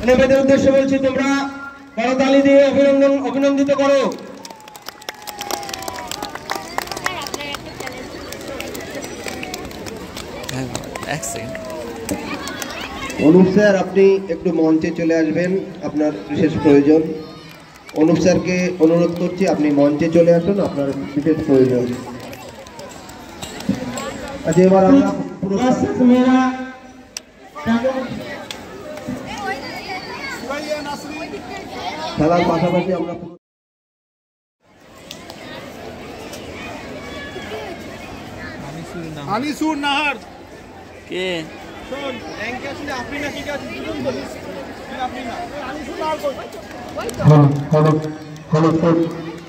নেবেদের উদ্দেশ্যে বলছি, তোমরা করতালি দিয়ে অভিনন্দিত করো। অনুপ স্যার, আপনি একটু মঞ্চে চলে আসবেন, আপনার বিশেষ প্রয়োজন। অনুপ স্যারকে অনুরোধ করছি, আপনি মঞ্চে চলে আসুন, আপনার বিশেষ প্রয়োজন। আচ্ছা, এবার আমরা খেলার পাশাপাশি আমরা আনিসুর নাহার কে শোন র্যাঙ্কে আসলে আপনি না ঠিক আছে আপনি না আনিসুর নাহার কই hello hello hello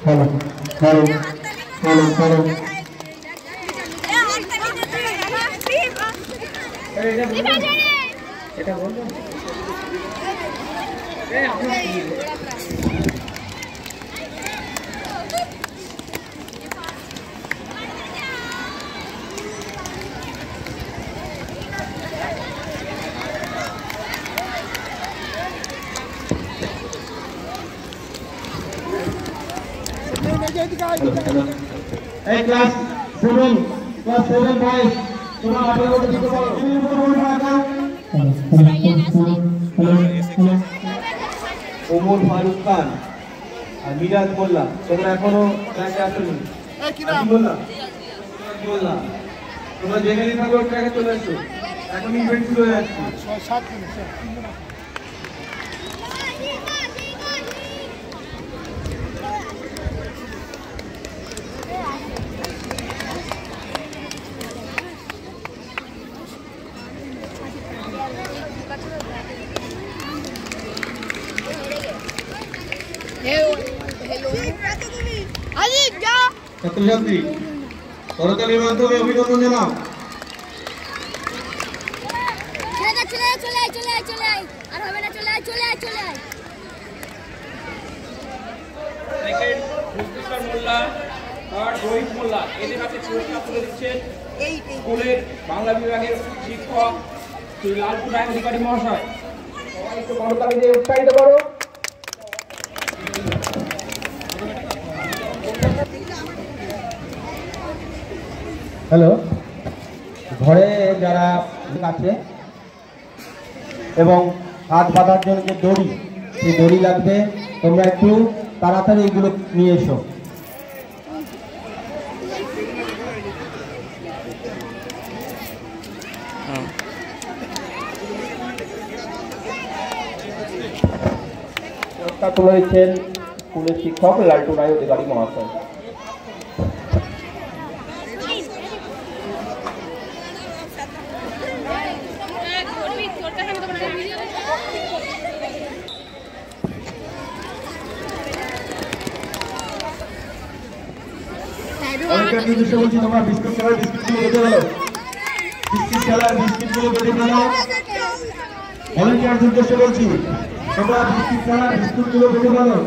hello hello hello এটা বলবো এই ক্লাস 7 বয়েজ, তোমরা মাঠের মধ্যে দিতে পারো। ওমর ফারুক খান আর মিরাজ মোল্লা, তোমরা এখনো ট্র্যাকে আসোনি। মোল্লা, তোমরা যেখানে থাকো ট্র্যাকে চলে এসো, এখন ইভেন্ট শুরু হয়ে যাচ্ছে। 6-7 মিনিট ছাত্রছাত্রী, করতালির মাধ্যমে অভিনন্দন জানাও। রোহিত মোল্লা এদের হাতে পুরস্কার তুলে দিচ্ছেন স্কুলের বাংলা বিভাগের শিক্ষক শ্রী লালপুর রায় অধিকারী মহাশয়। সবাই একটু করতালি দিয়ে উৎসাহিত করো। হ্যালো, ঘরে যারা আছে এবং হাত বাঁধার জন্য যে দড়ি, সেই দড়ি লাগবে, তোমরা একটু তাড়াতাড়ি এগুলো নিয়ে এসো। পুরস্কার তুলে দিচ্ছেন স্কুলের শিক্ষক লালটু রায় অধিকারী মহাশয়। বলছি, তোমরা বিস্কুট খেলার বিস্কুটগুলো বেঁধে ফেলো, বিস্কুট খেলার বিস্কুটগুলো বেঁধে ফেলো। ভলেন্টিয়ারদের উদ্দেশ্যে বলছি, তোমরা বিস্কুট খেলার বিস্কুটগুলো বেঁধে ফেলো।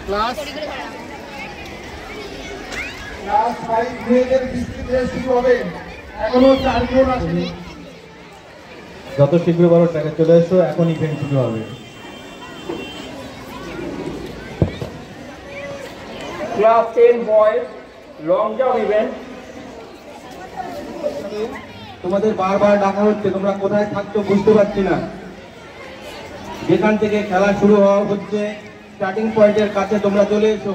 ক্লাস 5 মেয়েদের বিস্কুট রেস শুরু হবে, এখনো 4 জন আসেনি। যত শীঘ্র বলো ট্র্যাকে চলে এসো, এখন ইভেন্ট শুরু হবে। Class 10 boys long jump event. তোমাদের বারবার ডাকা হচ্ছে, তোমরা কোথায় থাকছো বুঝতে পারছি না। যেখান থেকে খেলা শুরু হওয়া হচ্ছে, স্টার্টিং পয়েন্টের কাছে তোমরা চলে এসো।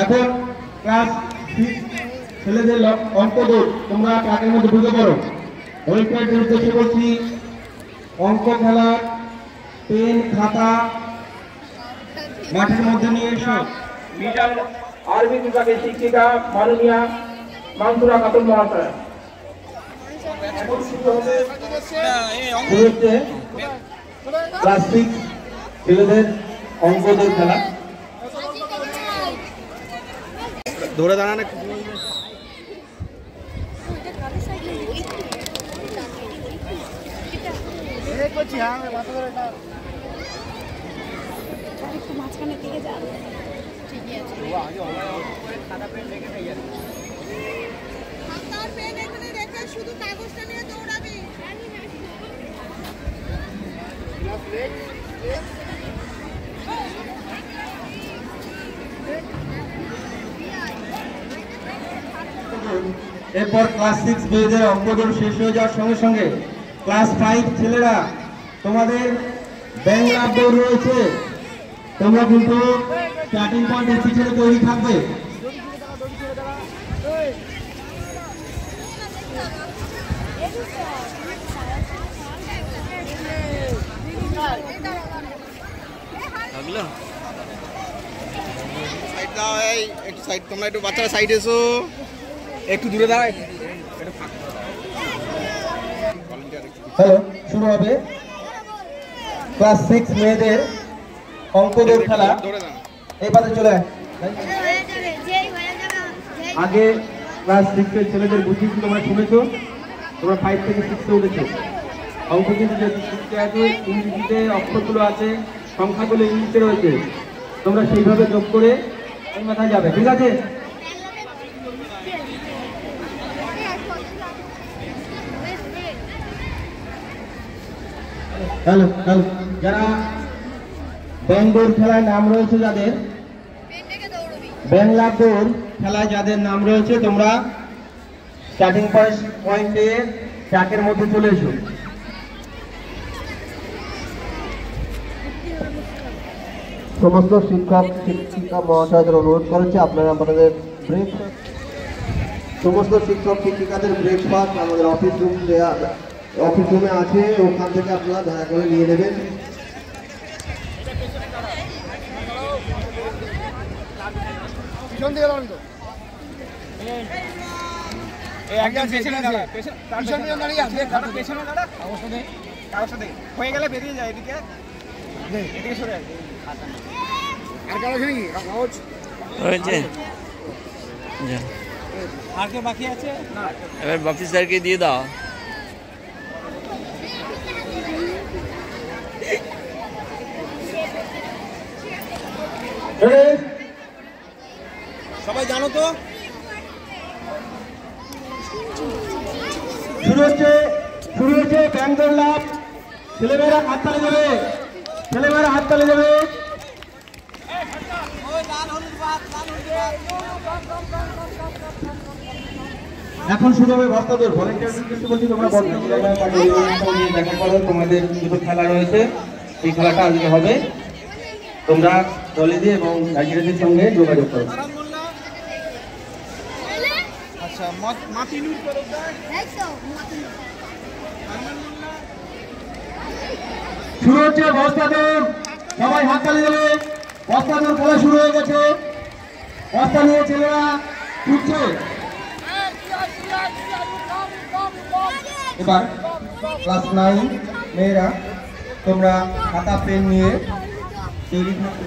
এখন ক্লাস 6 ছেলেদের অঙ্ক দৌড়, তোমরা ট্র্যাকের মধ্যে ঢুকে পড়ো। পরীক্ষার্থীদের উদ্দেশ্যে বলছি, অঙ্ক খেলার পেন খাতা মাঠের মধ্যে নিয়ে এসো। মিডল আরবি বিভাগের শিক্ষিকা মাননীয়া মানসুরা খাতুন মহাশয়। এখন শুরু হচ্ছে ক্লাস 6 ছেলেদের অঙ্ক দৌড় খেলা। ধরে দাঁড়ানো মাঝখানের দিকে যাবে ঠিকই আছে শুধু কাগজটা নিয়ে দৌড়াবি এরপর ক্লাস 6 মেয়েদের অঙ্কদৌড় শেষ হয়ে যাওয়ার সঙ্গে সঙ্গে ক্লাস 5 ছেলেরা তোমাদের বাংলা দৌড় রয়েছে, তোমরা কিন্তু স্টার্টিং পয়েন্ট এসে ছেলে তৈরি থাকবে। সাইড দাও, এই একটু সাইড, তোমরা একটু বাচ্চারা সাইড এসো, একটু দূরে দাঁড়ায়। হ্যালো, শুরু হবে ক্লাস 6 মেয়েদের অঙ্ক দৌড় খেলা। এই পাশে চলে আয়। আগে ক্লাস 6 এর ছেলেদের বুঝিয়েছি, তোমরা শুনেছো, তোমরা 5 থেকে 6 এ উঠেছো। অঙ্ক কিন্তু যেহেতু শিখতে আছে, ইংরেজিতে অক্ষরগুলো আছে, সংখ্যাগুলো ইংলিশে রয়েছে, তোমরা সেইভাবে যোগ করে এই মাথায় যাবে, ঠিক আছে? হ্যালো হ্যালো, যারা ব্যাংদৌড় খেলায় নাম রয়েছে, যাদের বাংলা দৌড় খেলায় যাদের নাম রয়েছে, তোমরা স্টার্টিং পয়েন্টে ট্র্যাকের মধ্যে চলে এসো। সমস্ত শিক্ষক শিক্ষিকা মহাশয়দের অনুরোধ করেছে আপনারা আমাদের সমস্ত শিক্ষক শিক্ষিকাদের ব্রেকফাস্ট আমাদের অফিস রুমে আছে, ওখান থেকে আপনারা দয়া করে নিয়ে নেবেন। হয়ে গেলে বেরিয়ে যায় এদিকে, এদিকে সরে আসবে। আর কারো নাকি কাগজ হয়েছে, আর কে বাকি আছে? না, এবার বাপি স্যারকে দিয়ে দাও। সবাই জানো তো শুরু হচ্ছে ব্যাংদৌড় লাভ। ছেলেমেয়েরা হাততালি দেবে, ছেলেমেয়েরা হাততালি দেবে। এখন শুরু হবে বস্তা দৌড়। ভলেন্টিয়ারদের বলছি, তোমরা বস্তা নিয়ে দেখা করো, তোমাদের দুটো খেলা রয়েছে, এই খেলাটা আজকে হবে। তোমরা দলে দিয়ে এবং গাইডের সঙ্গে যোগাযোগ করো। আচ্ছা, মাতিনুর করো শুরু হচ্ছে বস্তা দৌড়, সবাই হাততালি দেবে। বস্তা দৌড় খেলা শুরু হয়ে গেছে, বস্তা নিয়ে ছেলেরা ছুটছে। এবার ক্লাস 9 মেয়েরা, তোমরা খাতা পেন নিয়ে তৈরি থাকবে।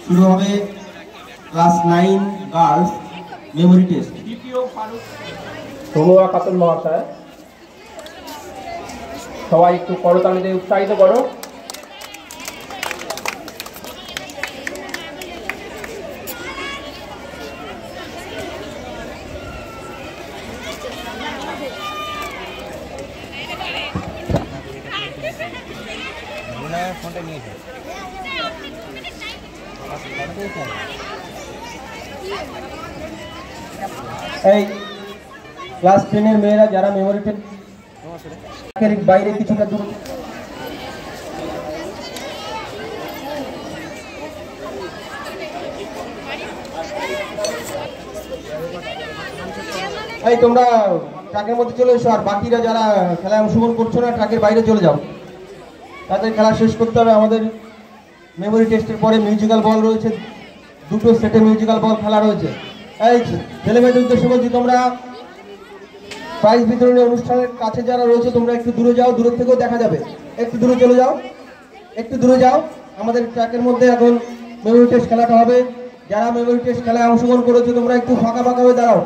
শুরু হবে class 9 girls memory test. Tanuya Khatun মহাশয়, সবাই একটু করতালি দিয়ে উৎসাহিত করো। ফোনটা নিয়েছে এই ক্লাস 10 এর মেয়েরা যারা মেমোরি টেস্ট বাইরে কিছুটা দূর, এই তোমরা ট্রাকের মধ্যে চলে এসো। আর বাকিরা যারা খেলায় অংশগ্রহণ করছো না, ট্রাকের বাইরে চলে যাও, তাদের খেলা শেষ করতে হবে। আমাদের মেমোরি টেস্টের পরে মিউজিক্যাল বল রয়েছে, দুটো সেটে মিউজিক্যাল বল খেলা রয়েছে। এই ছেলেমেয়েদের উদ্দেশ্যে বলছি, তোমরা প্রাইজ বিতরণী অনুষ্ঠানের কাছে যারা রয়েছে, তোমরা একটু দূরে যাও, দূরের থেকেও দেখা যাবে। একটু দূরে চলে যাও, একটু দূরে যাও। আমাদের ট্র্যাকের মধ্যে এখন মেমোরি টেস্ট খেলাটা হবে। যারা মেমোরি টেস্ট খেলায় অংশগ্রহণ করেছো তোমরা একটু ফাঁকা ফাঁকা হয়ে দাঁড়াও।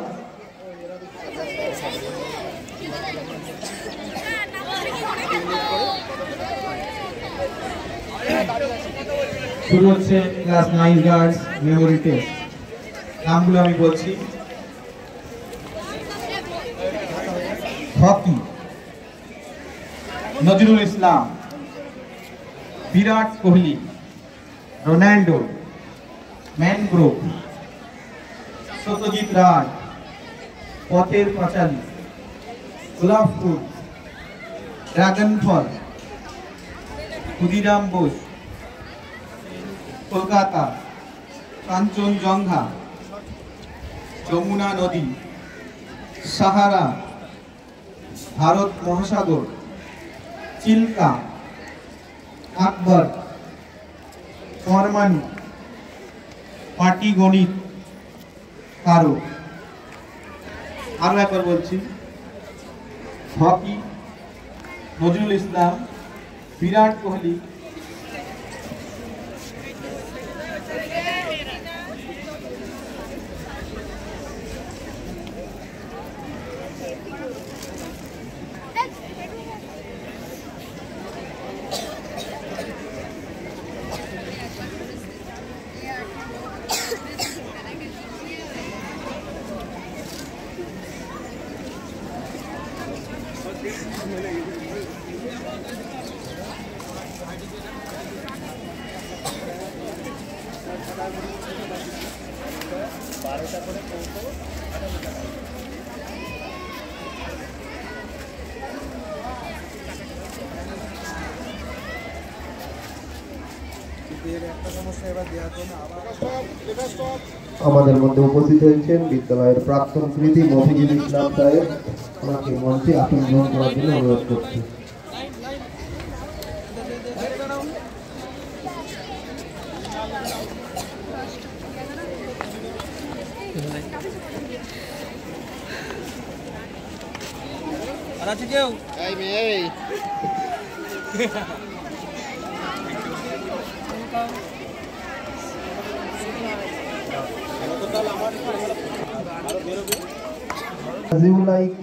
শুরু হচ্ছে ক্লাস 9 গার্লস মেমোরি টেস্ট। নামগুলো আমি বলছি। Hockey, Nazrul Islam, Virat Kohli, Ronaldo, mangrove, Satyajit Ray, Pather Panchali, গোলাপ ফুল, ড্রাগন ফল, ক্ষুদিরাম বোস, কলকাতা, কাঞ্চনজঙ্ঘা, যমুনা নদী, সাহারা, ভারত মহাসাগর, চিল্কা, আকবর, পরমাণু, পাটিগণিত, কারো। আরো একবার বলছি, হকি, নজরুল ইসলাম, বিরাট কোহলি, আমাদের মধ্যে উপস্থিত হয়েছেন বিদ্যালয়ের প্রাক্তন কৃতি মফিজুল ইসলাম সাহেব। ওনাকে মঞ্চে আসন গ্রহণ করার জন্য অনুরোধ করছি।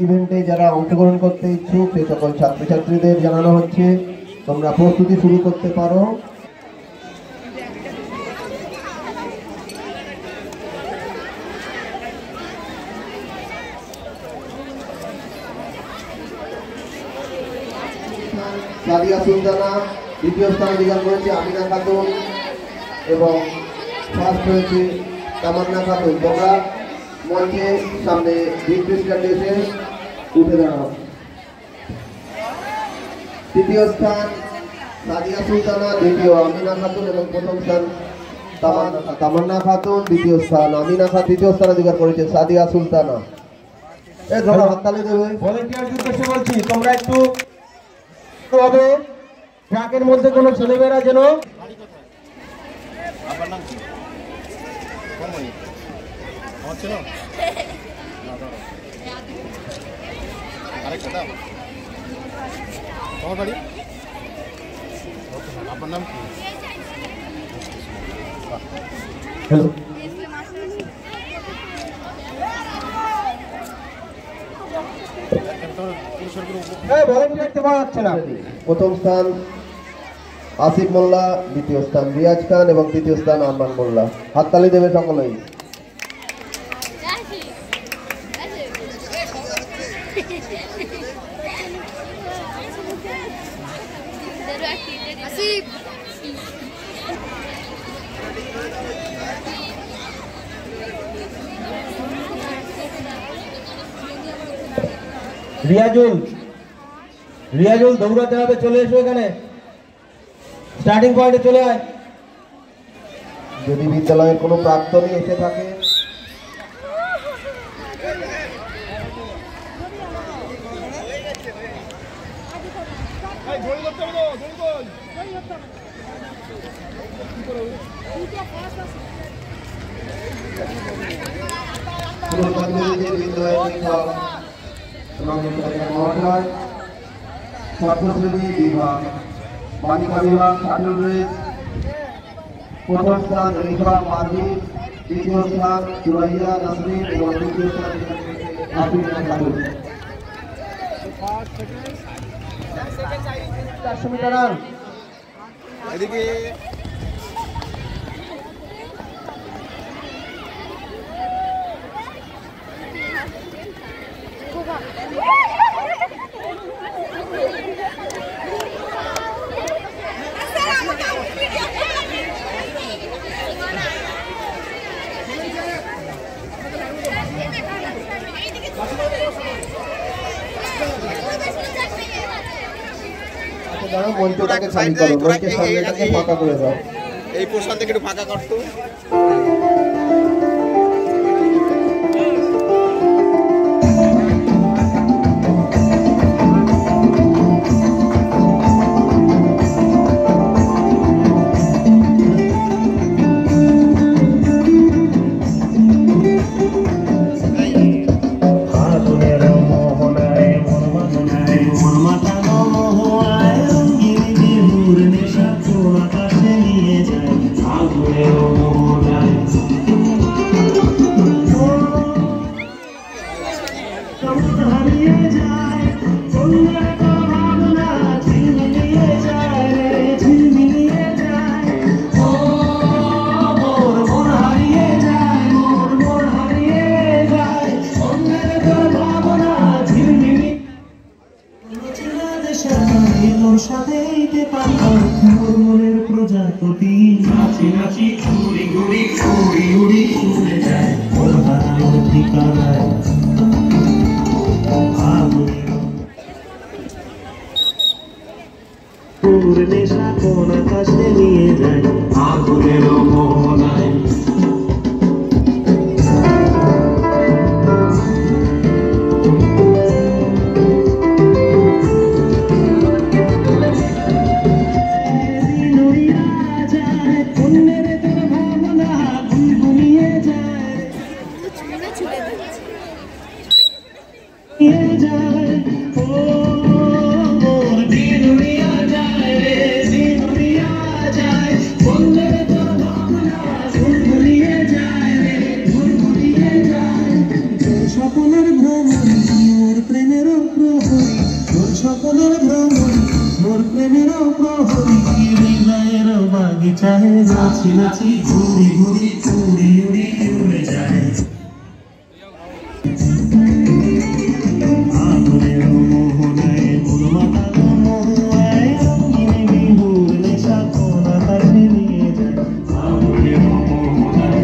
ইভেন্টে যারা অংশগ্রহণ করতে ইচ্ছুক সে সকল ছাত্রছাত্রীদের জানানো হচ্ছে তোমরা প্রস্তুতি শুরু করতে পারো। সাদিয়া সুলতানা দ্বিতীয় স্থান অধিকার করেছে আমিনা খাতুন এবং ফার্স্ট হয়েছে তামান্না খাতুন। তোমরা মঞ্চে সামনে ভিক্টরি স্ট্যান্ডে এসে উঠে দাঁড়াও। তৃতীয় স্থান সাদিয়া সুলতানা, দ্বিতীয় আমিনা খাতুন এবং প্রথম স্থান তামান্না খাতুন। দ্বিতীয় স্থান আমিনা খাতুন, তৃতীয় স্থান অধিকার করেছে সাদিয়া সুলতানা। এই ধরো হাততালি দেবে। ভলান্টিয়ারদের উদ্দেশ্যে বলছি তোমরা একটু হবে ট্রাকের মধ্যে কোনো ছেলেমেয়েরা যেন আপনার নাম কি? হ্যালো ভলান্টিয়ার পাওয়া যাচ্ছে না। প্রথম স্থান আসিফ মোল্লা, দ্বিতীয় স্থান রিয়াজ খান এবং তৃতীয় স্থান আরমান মোল্লা। হাততালি দেবে সকলেই। রিয়াজুল দৌড়াতে হবে, চলে এসো এখানে স্টার্টিং পয়েন্টে চলে আয়। যদি বিদ্যালয়ের কোনো প্রাক্তনী এসে থাকে ছাত্রশ্রেণী বিভাগ, বালিকা বিভাগ, ছাত্র প্রথম স্থান রিফা পারভিন, দ্বিতীয় স্থান সুরাইয়া নাসরিন এবং তৃতীয় স্থান আফরিনা খাতুন। 400 meter run. মঞ্চটাকে খালি করো, মঞ্চের সামনেটাকে ফাঁকা করে দাও। এই পোর্শন থেকে একটু ফাঁকা করতো। প্রজাপতি নাচি নাচি ঘুরি ঘুরি উড়ি উড়ি উড়ে যায় ওর হারানোর ঠিকানায় তোর নেশা কোন আকাশে নিয়ে যায় আগুনের মোহনায় সকলের ভ্রমণ মোর প্রেমের প্রহরী মোর সকলের ভ্রমণ মোর প্রেমের প্রহরী হৃদয়ের বাগিচায় নাচি নাচি ঘুরি ঘুরি উড়ি উড়ি উড়ে যায় আগুনের মোহনায় মন মাতানো মহুয়ায় রঙিন বিহুর নেশা কোন আকাশে নিয়ে যায় আগুনের মোহনায়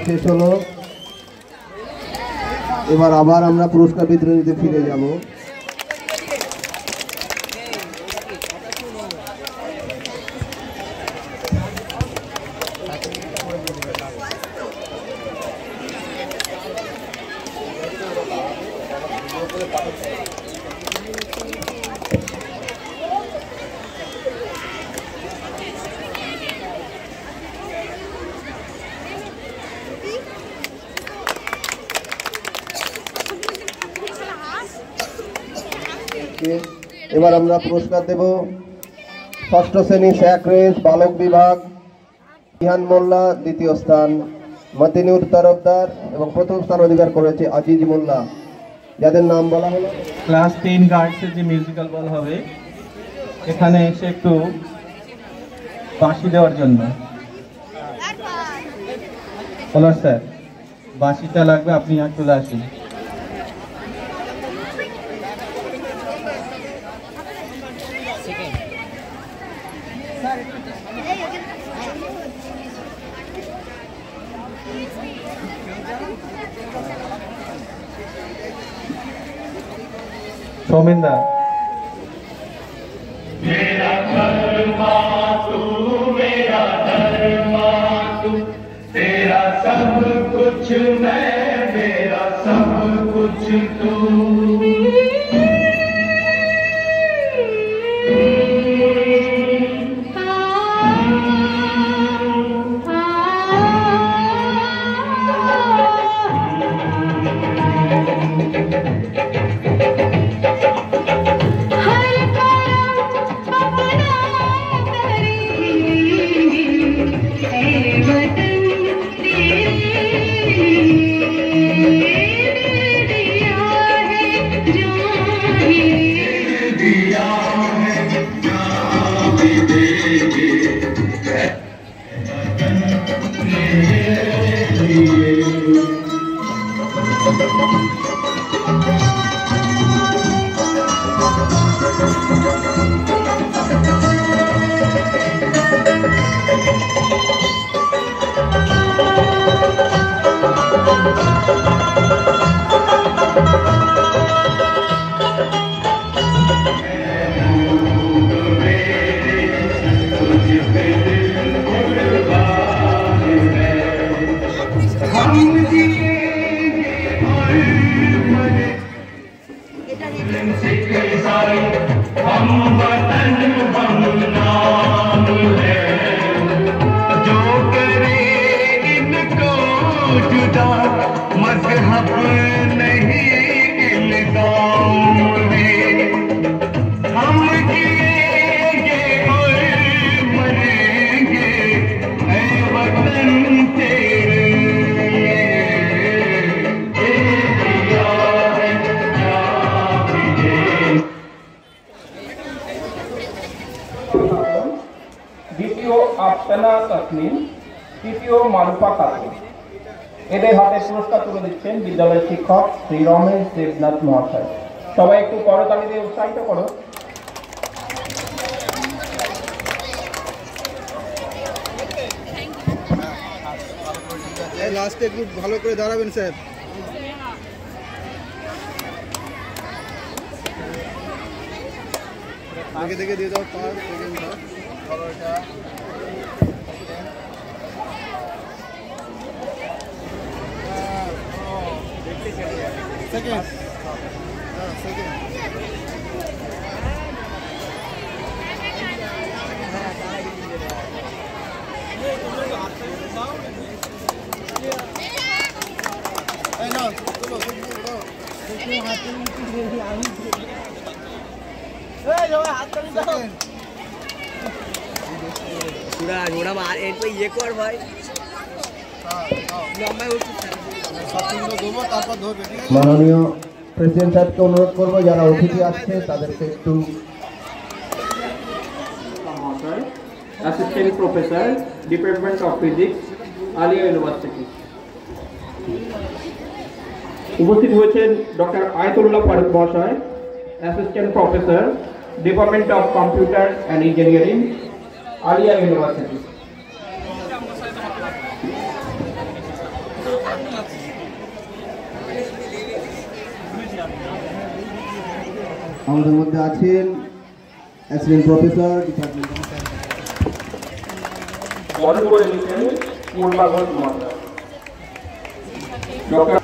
শেষ হলো। এবার আবার আমরা পুরস্কার বিতরণীতে ফিরে যাব। এবার আমরা পুরস্কার দেব ষষ্ঠ শ্রেণী শেখ রেস বালক বিভাগ ইহান মোল্লা, দ্বিতীয় স্থান মতিনুর তরফদার এবং প্রথম স্থান অধিকার করেছে আজিজ মোল্লা। যাদের নাম বলা হলো। ক্লাস 10 গার্লসের যে মিউজিক্যাল বল হবে এখানে এসে একটু বাঁশি দেওয়ার জন্য। বলো স্যার, বাঁশিটা লাগবে, আপনি আর চলে আসুন। সৌমেন্দা मेरा धर्मा तू, मेरा धर्मा तू, तेरा सब कुछ मैं, मेरा सब कुछ तू। দ্বিতীয় আফসানা তাসনিম, তৃতীয় মারুফা খাতুন। এদের হাতে পুরস্কার তুলে দিচ্ছেন বিদ্যালয়ের শিক্ষক শ্রী রমেশ দেবনাথ মহাশয়। সবাই একটু করতালি দিয়ে উৎসাহিত করো। লাস্টে একটু ভালো করে দাঁড়াবেন স্যার। দেখে দেখে দিয়ে দাও, পাঁচ সেকেন্ড দাও। সেকেন্ড সেকেন্ড মাননীয় প্রেসিডেন্ট সাহেবকে অনুরোধ করবো যারা অতিথি আসছে তাদেরকে একটু। Assistant professor, department of physics, Aliah university. উপস্থিত হয়েছেন ডক্টর আয়তুল্লাহ ফারুক মহাশয়, assistant professor, department of computer and engineering, Aliah university. আমাদের মধ্যে আছেন অ্যাসিস্ট্যান্ট প্রফেসর, ডিপার্টমেন্ট বরণ করে নিচ্ছেন পূর্ণা ঘোষ মহাশয়। Doctor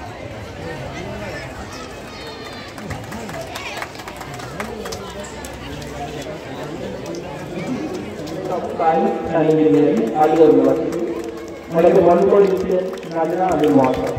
science and engineering, Aliah university. আমাদেরকে বরণ করে দিচ্ছেন নাজরা আলী মহাশয়।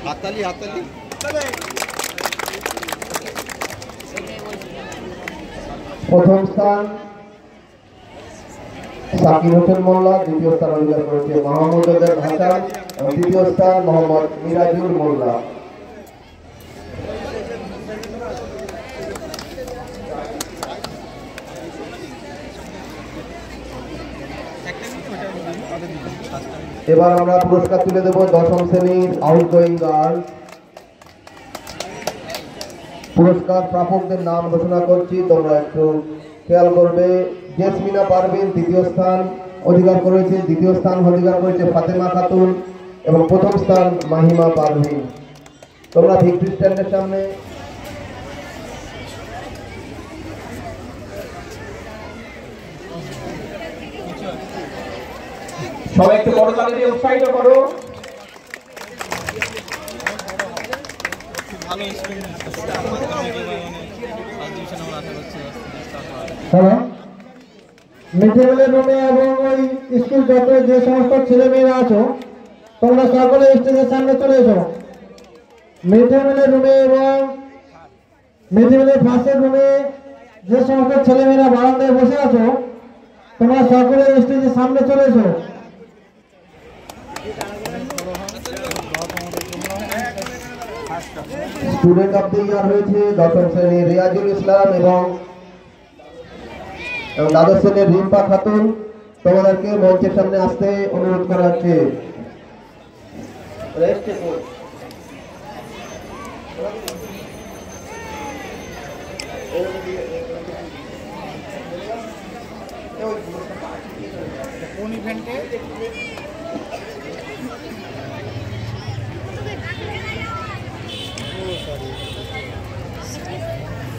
হাততালি হাততালি। প্রথম স্থান সাকির হোসেন মোল্লা, দ্বিতীয় স্থান অধিকার করেছে মাহমুদ হাসান এবং তৃতীয় স্থান মোহাম্মদ মিরাজুল মোল্লা। এবার আমরা পুরস্কার তুলে দেব দশম শ্রেণীর আউটগোয়িং গার্লস। পুরস্কার প্রাপকদের নাম ঘোষণা করছি, তোমরা একটু খেয়াল করবে। জেসমিনা পারভিন দ্বিতীয় স্থান অধিকার করেছে, দ্বিতীয় স্থান অধিকার করেছে ফাতেমা খাতুন এবং প্রথম স্থান মাহিমা পারভিন। তোমরা ভিক্টরি স্ট্যান্ডের সামনে সবাই একটু বড় তালি দিয়ে উৎসাহিত করো। মিড ডে মিলের রুমে এবং ওই স্কুল চত্বরে যে সমস্ত ছেলেমেয়েরা আছো, তোমরা সকলে স্টেজের সামনে চলে এসো। মিড ডে মিলের রুমে এবং মিড ডে মিলের ফার্স্টের রুমে যে সমস্ত ছেলেমেয়েরা বারান্দায় বসে আছো, তোমরা সকলে স্টেজের সামনে চলে এসো। স্টুডেন্ট অফ দ্য ইয়ার হয়েছে দশম শ্রেণীর রিয়াজুল ইসলাম এবং দ্বাদশ শ্রেণীর রিম্পা খাতুন। তোমাদেরকে মঞ্চের সামনে আসতে অনুরোধ করা হচ্ছে। কোন ইভেন্টে?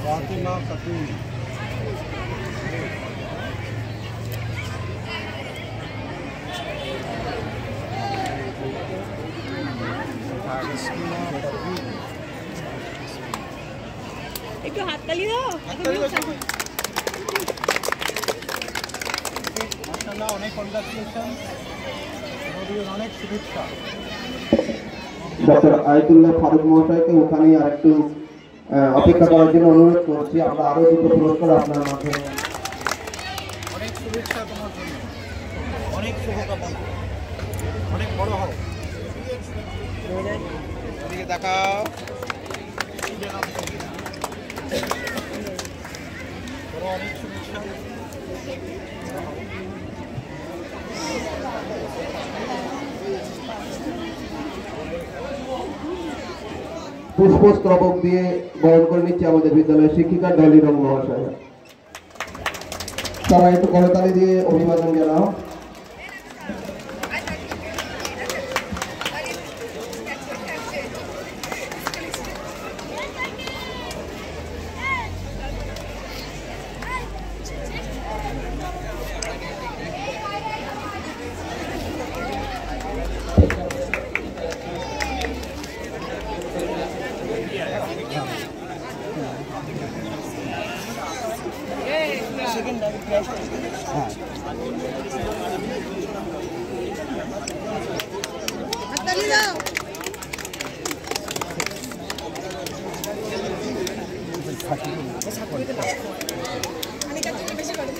ফাতিমা খাতুন। একটু হাততালি দাও। মাশাআল্লাহ, অনেক কনগ্রাচুলেশন, অনেক শুভেচ্ছা। ডক্টর আয়াতুল্লাহ ফারুক মহাশয়কে ওখানে আর একটু অপেক্ষা করার জন্য অনুরোধ করছি। আমরা আরো দুটো পুরস্কার আপনার মাধ্যমে। অনেক শুভেচ্ছা তোমার জন্য, অনেক শুভকামনা, অনেক বড় হও। এদিকে দেখাও। অনেক শুভেচ্ছা। পুষ্পস্তবক দিয়ে বরণ করে নিচ্ছে আমাদের বিদ্যালয়ের শিক্ষিকা ডলি রং মহাশয়। সবাই একটু করতালি দিয়ে অভিবাদন জানাও। হাততালি দাও। বেশি করে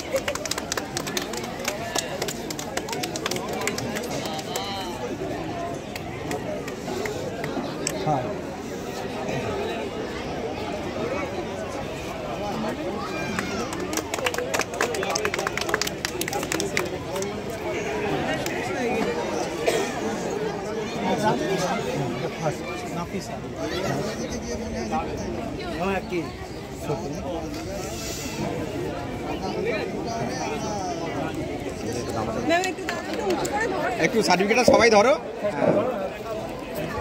নাফিসা। কি একটু সার্টিফিকেটটা সবাই ধরো।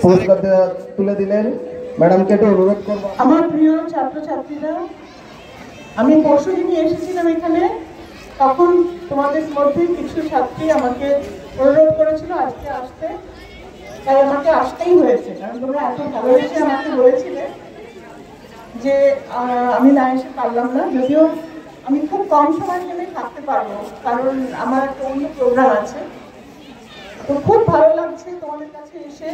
পুরস্কার তুলে দিলেন ম্যাডামকে একটু অনুরোধ করবো। আমার প্রিয় ছাত্রছাত্রীরা, আমি পরশুদিন এসেছিলাম এখানে, তখন তোমাদের মধ্যে কিছু ছাত্রী আমাকে অনুরোধ করেছিল আজকে আসতে, তাই আমাকে আসতেই হয়েছে। কারণ তোমরা এত ভালোবেসে আমাকে বলেছিলে যে আমি না এসে পারলাম না, যদিও আমি খুব কম সময়ের জন্য থাকতে পারবো, কারণ আমার একটা অন্য প্রোগ্রাম আছে। তো খুব ভালো লাগছে তোমাদের কাছে এসে।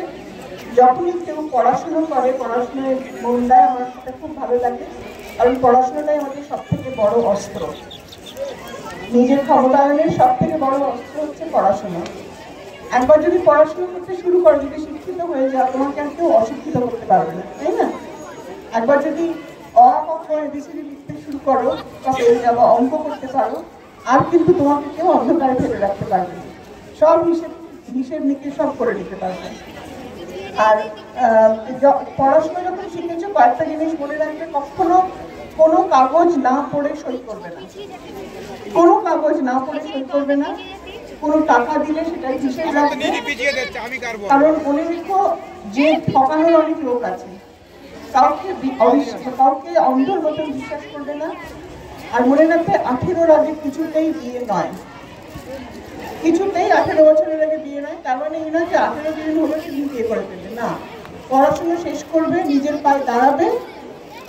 যখনই কেউ পড়াশুনো করে, পড়াশোনায় মন দেয়, আমার সেটা খুব ভালো লাগে, কারণ পড়াশোনাটাই আমাদের সব থেকে বড় অস্ত্র। নিজের ক্ষমতায়নের সব থেকে বড় অস্ত্র হচ্ছে পড়াশোনা। একবার যদি পড়াশোনা করতে শুরু করো, যদি শিক্ষিত হয়ে যাও, তোমাকে আর কেউ অশিক্ষিত করতে পারবে না, তাই না? একবার যদি এবিসিডি লিখতে শুরু করো বা অঙ্ক করতে পারো, আর কিন্তু তোমাকে কেউ অন্ধকারে ফেলে রাখতে পারবে না। সব হিসেব নিকেশ সব করে নিতে পারবে। আর পড়াশোনা যখন শিখেছো, কয়েকটা জিনিস মনে রাখবে, কখনো কোনো কাগজ না পড়ে সই করবে না, কোনো কাগজ না পড়ে সই করবে না। কোনো টাকা দিলে সেটাই হিসেব রাখবে, কারণ মনে রেখো যে ঠকানোর অনেক লোক আছে। কাউকে অন্ধর মতন বিশ্বাস করবে না। আর মনে রাখবে 18 আগে কিছুতেই বিয়ে নয়, কিছুতেই 18 বছরের আগে বিয়ে নয়। তার মানে এই না যে 18 দিন হলো সেদিন বিয়ে করে ফেলবে না। পড়াশোনা শেষ করবে, নিজের পায়ে দাঁড়াবে,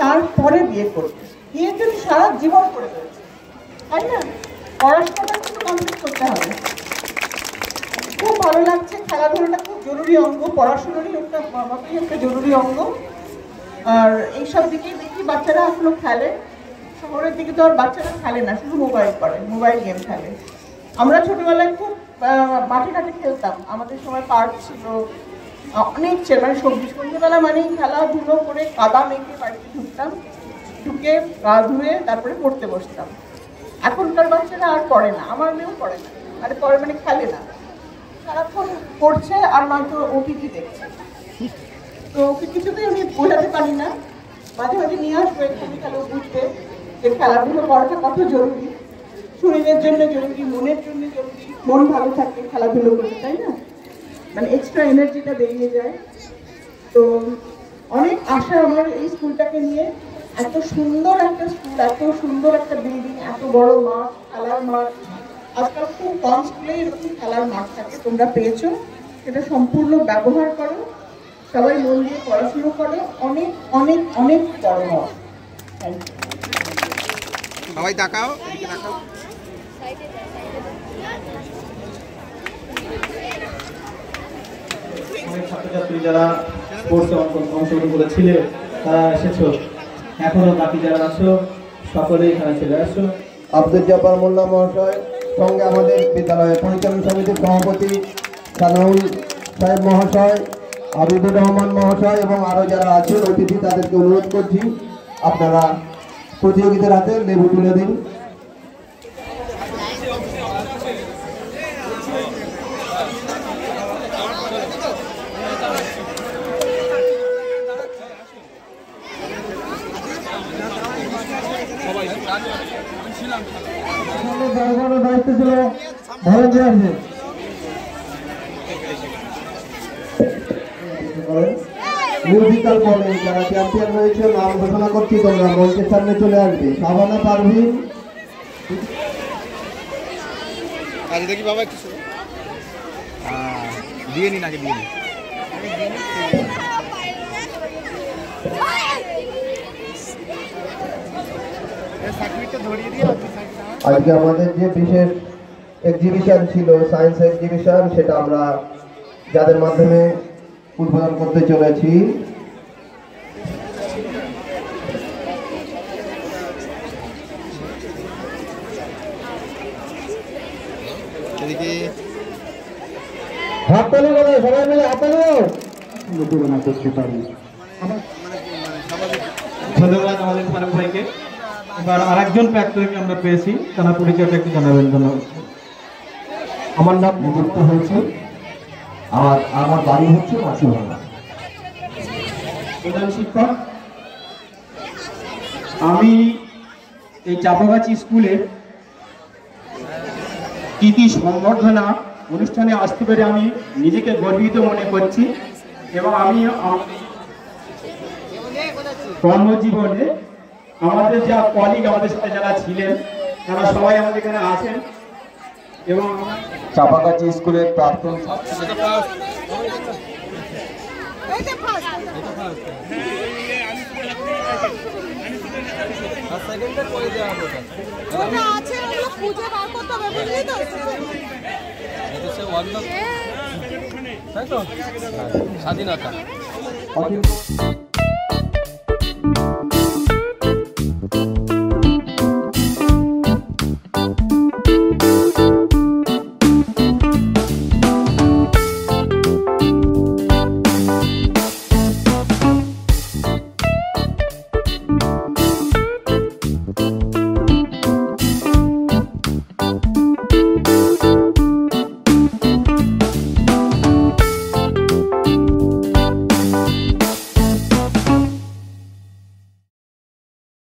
তারপরে বিয়ে করবে। বিয়ে যদি সারা জীবন করে ফেলছে, তাই না? পড়াশোনাটা কিন্তু কমপ্লিট করতে হবে। খুব ভালো লাগছে। খেলাধুলাটা খুব জরুরি অঙ্গ, পড়াশোনারই একটা জরুরি অঙ্গ। আর এইসব দিকে দেখি বাচ্চারা এখনো খেলে। শহরের দিকে তো আর বাচ্চারা খেলে না, শুধু মোবাইল করে, মোবাইল গেম খেলে। আমরা ছোটবেলায় খুব মাঠে ঘাটে খেলতাম, আমাদের সময় পার্ক ছিল, অনেক ছিল, মানে সন্ধ্যেবেলা মানেই খেলাধুলো করে কাদা মেখে বাড়িতে ঢুকতাম, ঢুকে গা ধুয়ে তারপরে পড়তে বসতাম। এখনকার বাচ্চারা আর করে না, আমার মেয়েও করে না, আর করে মানে খেলে না, সারাক্ষণ পড়ছে আর নয়তো ওটিটি দেখছে। তো ওকে কিছুতেই আমি বোঝাতে পারি না, মাঝে মাঝে নিয়ে আসবো একটু খেলে বুঝতে যে খেলাধুলো করাটা কত জরুরি, শরীরের জন্য জরুরি, মনের জন্য জরুরি। মন ভালো থাকলে খেলাধুলো করতে, তাই না? মানে এক্সট্রা এনার্জিটা বেরিয়ে যায়। তো অনেক আশা আমার এই স্কুলটাকে নিয়ে। এত সুন্দর একটা স্কুল, এত সুন্দর একটা বিল্ডিং, এত বড় মাঠ, খেলার মাঠ। আজকাল খুব কম স্কুলে এরকম খেলার মাঠ থাকে, তোমরা পেয়েছো, সেটা সম্পূর্ণ ব্যবহার করো, সবাই মন দিয়ে পড়াশুনো করে, অনেক অনেক অনেক বড় হয়। Thank you. সবাই তাকাও, অনেক ছাত্রছাত্রী যারা স্পোর্টসে অংশগ্রহণ করেছিলে তারা এসেছো, এখনো বাকি যারা আছো সকলেই এখানে চলে আসো। আব্দুল জব্বার মোল্লা মহাশয়, সঙ্গে আমাদের বিদ্যালয়ের পরিচালন সমিতির সভাপতি সানাউল সাহেব মহাশয়, আবিদুর রহমান মহাশয় এবং আরও যারা আছেন অতিথি, তাদেরকে অনুরোধ করছি আপনারা প্রতিযোগীদের হাতে লেবু তুলে দিন। দায়িত্ব ছিল ভলেন্টিয়ারদের। মিউজিক্যাল বলে যারা চ্যাম্পিয়ন হয়েছে নাম ঘোষণা করছি, তোমরা মঞ্চের সামনে চলে আসবে। শাবানা পারভিন, আজ দেখি বাবা কিছু দিয়ে নিন, আগে দিয়ে নিন। আজকে আমাদের যে বিশেষ এক্সিবিশন ছিল, সায়েন্স এক্সিবিশন, সেটা আমরা যাদের মাধ্যমে উদ্বোধন করতে চলেছি। হাততালি বলে সবাই মিলে হাততালি তুলনা করতে পারি। ধন্যবাদ আমাদের ফারুক ভাইকে। এবার আরেকজন প্রাক্তনীকে আমরা পেয়েছি, তার পরিচয়টা একটু জানাবেন। ধন্যবাদ। আমার নাম নিযুক্ত হয়েছে, আর আমার বাড়ি হচ্ছে মাছুহানা। প্রধান শিক্ষক আমি এই চাপাগাছি স্কুলের কৃতি সম্বর্ধনা অনুষ্ঠানে আসতে পেরে আমি নিজেকে গর্বিত মনে করছি, এবং আমি কর্মজীবনে আমাদের যা কলিগ, আমাদের সাথে যারা ছিলেন, তারা সবাই আমাদের এখানে আছেন, এবং চাপাগাছি স্কুলের প্রাক্তন আছে, খুঁজে বার করতে হবে, বুঝলি তো? তাই তো স্বাধীনতা।